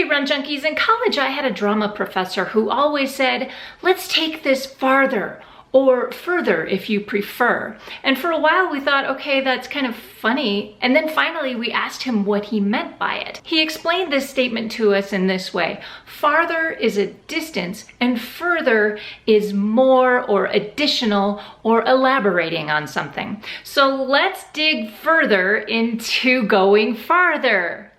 Hey Run Junkies, in college I had a drama professor who always said, let's take this farther, or further if you prefer. And for a while we thought, okay, that's kind of funny. And then finally we asked him what he meant by it. He explained this statement to us in this way: farther is a distance and further is more or additional or elaborating on something. So let's dig further into going farther.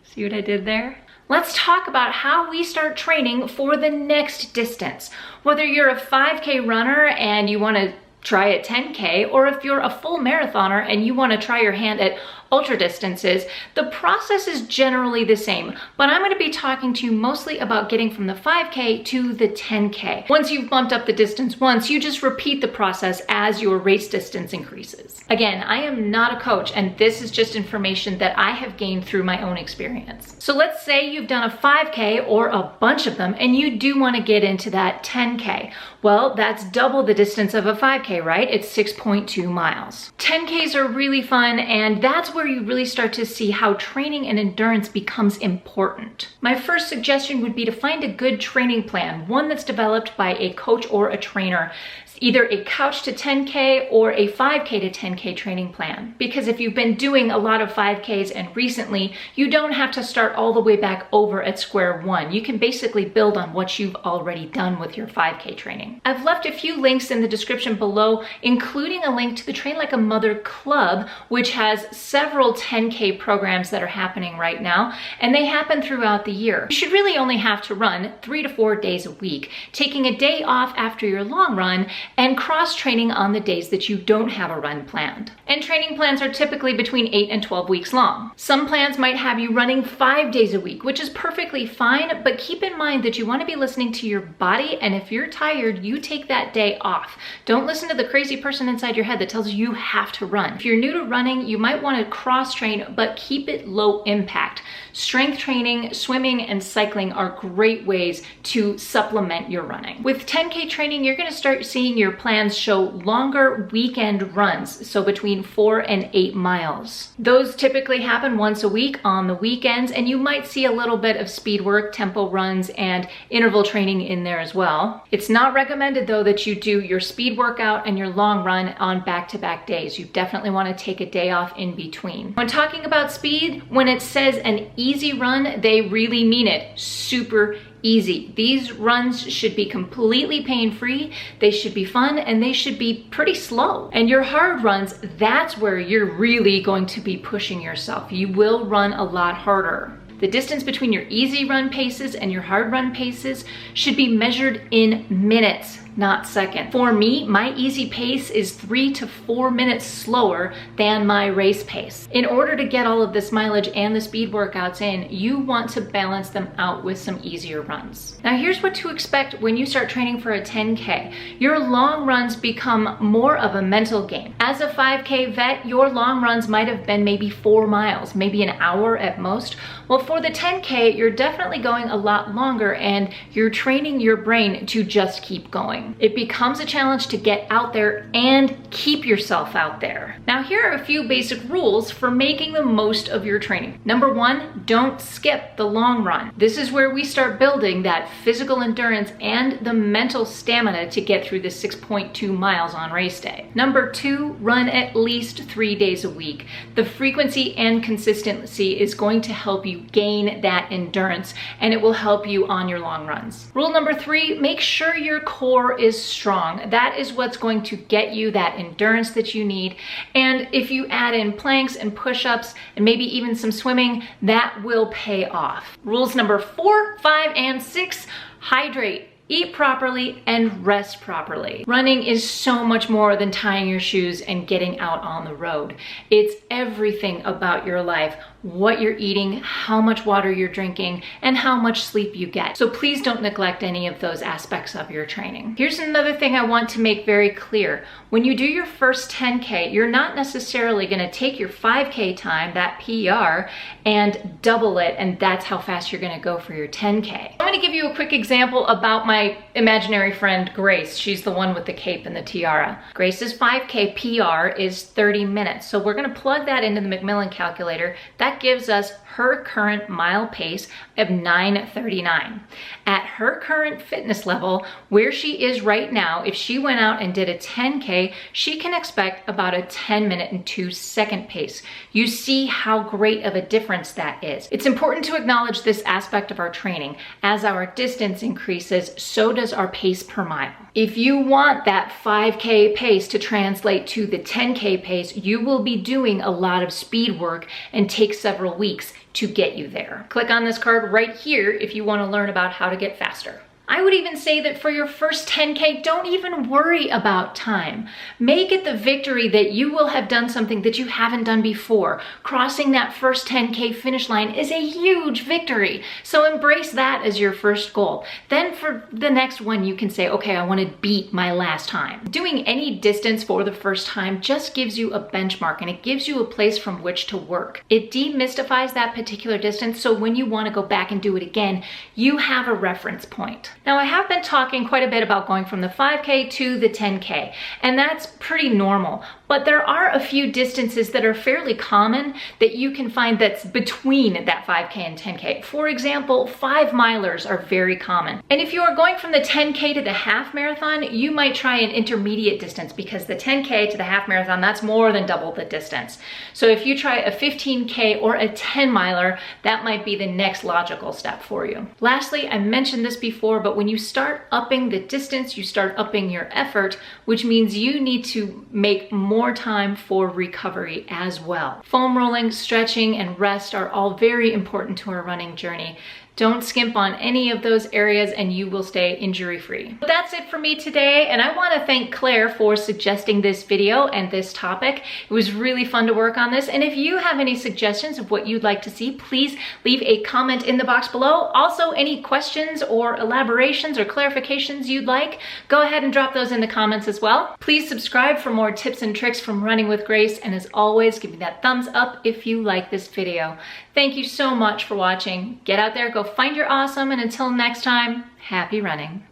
See what I did there? Let's talk about how we start training for the next distance. Whether you're a 5K runner and you want to try at 10K, or if you're a full marathoner and you want to try your hand at ultra distances, the process is generally the same, but I'm going to be talking to you mostly about getting from the 5K to the 10K. Once you've bumped up the distance once, you just repeat the process as your race distance increases. Again, I am not a coach, and this is just information that I have gained through my own experience. So let's say you've done a 5K or a bunch of them, and you do want to get into that 10K. Well, that's double the distance of a 5K, right? It's 6.2 miles. 10Ks are really fun, and that's where you really start to see how training and endurance becomes important. My first suggestion would be to find a good training plan, one that's developed by a coach or a trainer, either a couch to 10K or a 5K to 10K training plan. Because if you've been doing a lot of 5Ks and recently, you don't have to start all the way back over at square one. You can basically build on what you've already done with your 5K training. I've left a few links in the description below, including a link to the Train Like a Mother Club, which has several 10K programs that are happening right now, and they happen throughout the year. You should really only have to run 3 to 4 days a week, taking a day off after your long run and cross-training on the days that you don't have a run planned. And training plans are typically between 8 and 12 weeks long. Some plans might have you running 5 days a week, which is perfectly fine, but keep in mind that you want to be listening to your body, and if you're tired, you take that day off. Don't listen to the crazy person inside your head that tells you you have to run. If you're new to running, you might want to cross-train, but keep it low impact. Strength training, swimming, and cycling are great ways to supplement your running. With 10K training, you're going to start seeing your plans show longer weekend runs, so between 4 and 8 miles. Those typically happen once a week on the weekends, and you might see a little bit of speed work, tempo runs, and interval training in there as well. It's not recommended though that you do your speed workout and your long run on back-to-back days. You definitely want to take a day off in between. When talking about speed, when it says an easy run, they really mean it. Super easy. These runs should be completely pain-free, they should be fun, and they should be pretty slow. And your hard runs, that's where you're really going to be pushing yourself. You will run a lot harder. The distance between your easy run paces and your hard run paces should be measured in minutes, not seconds. For me, my easy pace is 3 to 4 minutes slower than my race pace. In order to get all of this mileage and the speed workouts in, you want to balance them out with some easier runs. Now here's what to expect when you start training for a 10K. Your long runs become more of a mental game. As a 5K vet, your long runs might have been maybe 4 miles, maybe an hour at most. Well, for the 10K, you're definitely going a lot longer, and you're training your brain to just keep going. It becomes a challenge to get out there and keep yourself out there. Now, here are a few basic rules for making the most of your training. Number 1, don't skip the long run. This is where we start building that physical endurance and the mental stamina to get through the 6.2 miles on race day. Number 2, run at least 3 days a week. The frequency and consistency is going to help you gain that endurance, and it will help you on your long runs. Rule number 3, make sure your core is strong. That is what's going to get you that endurance that you need. And if you add in planks and push-ups and maybe even some swimming, that will pay off. Rules number 4, 5, and 6, hydrate. Eat properly and rest properly. Running is so much more than tying your shoes and getting out on the road. It's everything about your life. What you're eating, how much water you're drinking, and how much sleep you get. So please don't neglect any of those aspects of your training. Here's another thing I want to make very clear. When you do your first 10K, you're not necessarily gonna take your 5K time, that PR, and double it, and that's how fast you're gonna go for your 10K. I'm gonna give you a quick example about my imaginary friend, Grace. She's the one with the cape and the tiara. Grace's 5K PR is 30 minutes. So we're gonna plug that into the Macmillan calculator. That gives us her current mile pace of 9:39. At her current fitness level, where she is right now, if she went out and did a 10K, she can expect about a 10-minute and 2-second pace. You see how great of a difference that is. It's important to acknowledge this aspect of our training. As our distance increases, so does our pace per mile. If you want that 5K pace to translate to the 10K pace, you will be doing a lot of speed work and take several weeks to get you there. Click on this card right here if you want to learn about how to get faster. I would even say that for your first 10K, don't even worry about time. Make it the victory that you will have done something that you haven't done before. Crossing that first 10K finish line is a huge victory. So embrace that as your first goal. Then for the next one, you can say, okay, I want to beat my last time. Doing any distance for the first time just gives you a benchmark and it gives you a place from which to work. It demystifies that particular distance, so when you want to go back and do it again, you have a reference point. Now, I have been talking quite a bit about going from the 5K to the 10K, and that's pretty normal. But there are a few distances that are fairly common that you can find that's between that 5K and 10K. For example, 5-milers are very common. And if you are going from the 10K to the half marathon, you might try an intermediate distance, because the 10K to the half marathon, that's more than double the distance. So if you try a 15K or a 10-miler, that might be the next logical step for you. Lastly, I mentioned this before, but when you start upping the distance, you start upping your effort, which means you need to make more time for recovery as well. Foam rolling, stretching, and rest are all very important to our running journey. Don't skimp on any of those areas and you will stay injury-free. But that's it for me today, and I want to thank Claire for suggesting this video and this topic. It was really fun to work on this, and if you have any suggestions of what you'd like to see, please leave a comment in the box below. Also, any questions or elaborations or clarifications you'd like, go ahead and drop those in the comments as well. Please subscribe for more tips and tricks from Running with Grace, and as always, give me that thumbs up if you like this video. Thank you so much for watching. Get out there, go find your awesome, and until next time, happy running.